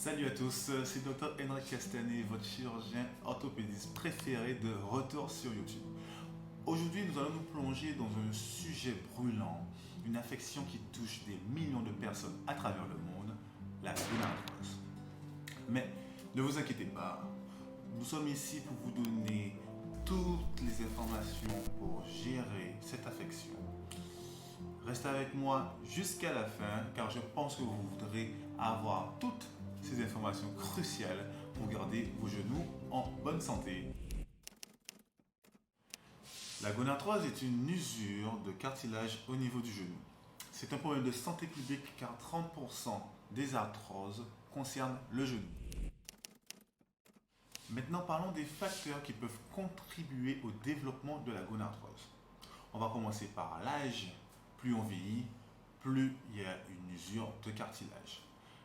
Salut à tous, c'est Dr Henrik Castanet, votre chirurgien orthopédiste préféré de retour sur YouTube. Aujourd'hui, nous allons nous plonger dans un sujet brûlant, une affection qui touche des millions de personnes à travers le monde, la gonorrhée. Mais ne vous inquiétez pas, nous sommes ici pour vous donner toutes les informations pour gérer cette affection. Restez avec moi jusqu'à la fin car je pense que vous voudrez avoir toutes ces informations cruciales pour garder vos genoux en bonne santé. La gonarthrose est une usure de cartilage au niveau du genou. C'est un problème de santé publique car 30% des arthroses concernent le genou. Maintenant, parlons des facteurs qui peuvent contribuer au développement de la gonarthrose. On va commencer par l'âge. Plus on vieillit, plus il y a une usure de cartilage.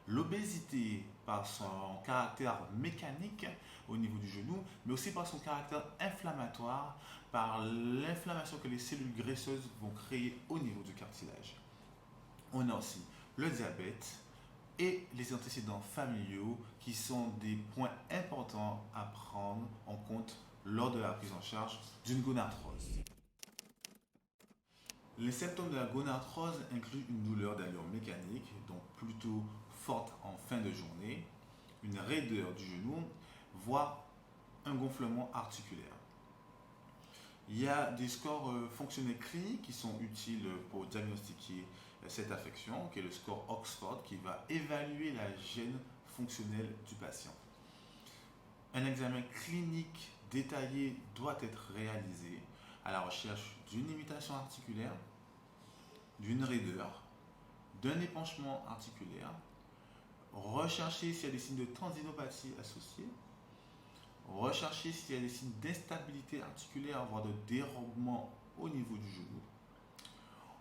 L'obésité, par son caractère mécanique au niveau du genou, mais aussi par son caractère inflammatoire, par l'inflammation que les cellules graisseuses vont créer au niveau du cartilage. On a aussi le diabète et les antécédents familiaux qui sont des points importants à prendre en compte lors de la prise en charge d'une gonarthrose. Les symptômes de la gonarthrose incluent une douleur d'allure mécanique, donc plutôt forte en fin de journée, une raideur du genou, voire un gonflement articulaire. Il y a des scores fonctionnels cliniques qui sont utiles pour diagnostiquer cette affection, qui est le score Oxford, qui va évaluer la gêne fonctionnelle du patient. Un examen clinique détaillé doit être réalisé à la recherche d'une limitation articulaire, d'une raideur, d'un épanchement articulaire, rechercher s'il y a des signes de tendinopathie associés, rechercher s'il y a des signes d'instabilité articulaire, voire de dérobement au niveau du genou.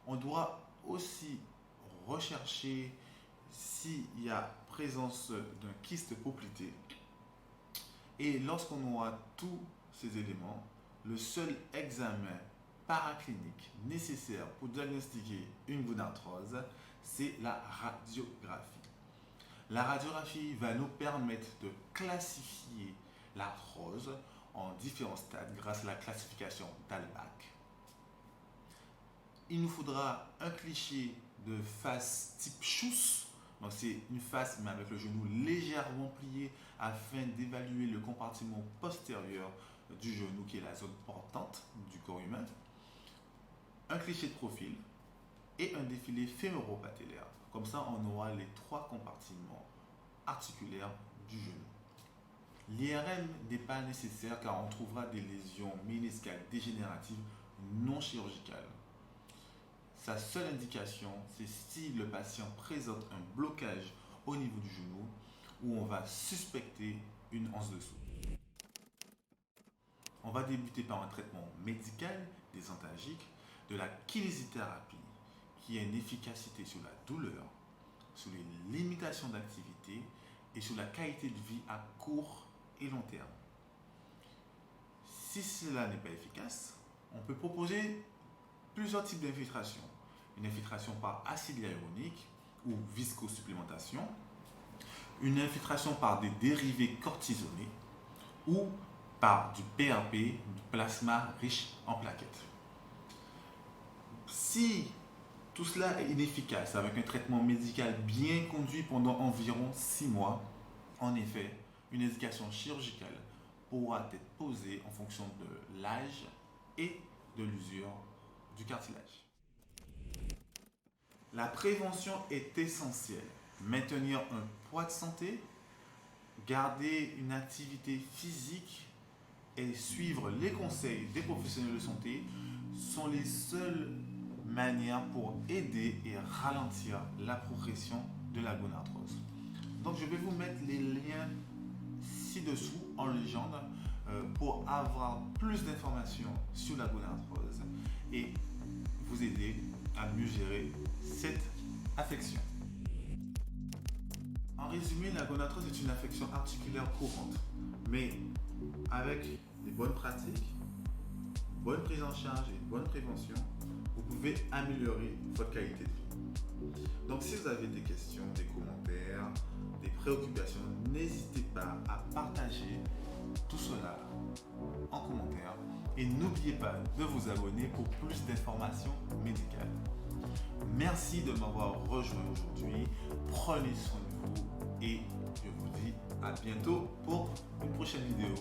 On doit aussi rechercher s'il y a présence d'un kyste poplité. Et lorsqu'on aura tous ces éléments, le seul examen paraclinique nécessaire pour diagnostiquer une gonarthrose, c'est la radiographie. La radiographie va nous permettre de classifier l'arthrose en différents stades grâce à la classification d'Albach. Il nous faudra un cliché de face type Schuss. Donc c'est une face mais avec le genou légèrement plié afin d'évaluer le compartiment postérieur du genou qui est la zone portante du corps humain. Un cliché de profil et un défilé fémoro-patellaire. Comme ça, on aura les trois compartiments articulaires du genou. L'IRM n'est pas nécessaire car on trouvera des lésions méniscales dégénératives non chirurgicales. Sa seule indication, c'est si le patient présente un blocage au niveau du genou où on va suspecter une anse dessous. On va débuter par un traitement médical des antalgiques, de la kinésithérapie qui a une efficacité sur la douleur, sur les limitations d'activité et sur la qualité de vie à court et long terme. Si cela n'est pas efficace, on peut proposer plusieurs types d'infiltration. Une infiltration par acide hyaluronique ou viscosupplémentation, une infiltration par des dérivés cortisonés ou par du PRP, du plasma riche en plaquettes. Si tout cela est inefficace avec un traitement médical bien conduit pendant environ 6 mois, en effet, une indication chirurgicale pourra être posée en fonction de l'âge et de l'usure du cartilage. La prévention est essentielle. Maintenir un poids de santé, garder une activité physique et suivre les conseils des professionnels de santé sont les seules manières pour aider et ralentir la progression de la gonarthrose. Donc je vais vous mettre les liens ci-dessous en légende pour avoir plus d'informations sur la gonarthrose et vous aider à mieux gérer cette affection. En résumé, la gonarthrose est une affection articulaire courante, mais avec des bonnes pratiques, bonne prise en charge et une bonne prévention, vous pouvez améliorer votre qualité de vie. Donc si vous avez des questions, des commentaires, des préoccupations, n'hésitez pas à partager tout cela en commentaire et n'oubliez pas de vous abonner pour plus d'informations médicales. Merci de m'avoir rejoint aujourd'hui. Prenez soin de vous et je vous dis à bientôt pour une prochaine vidéo.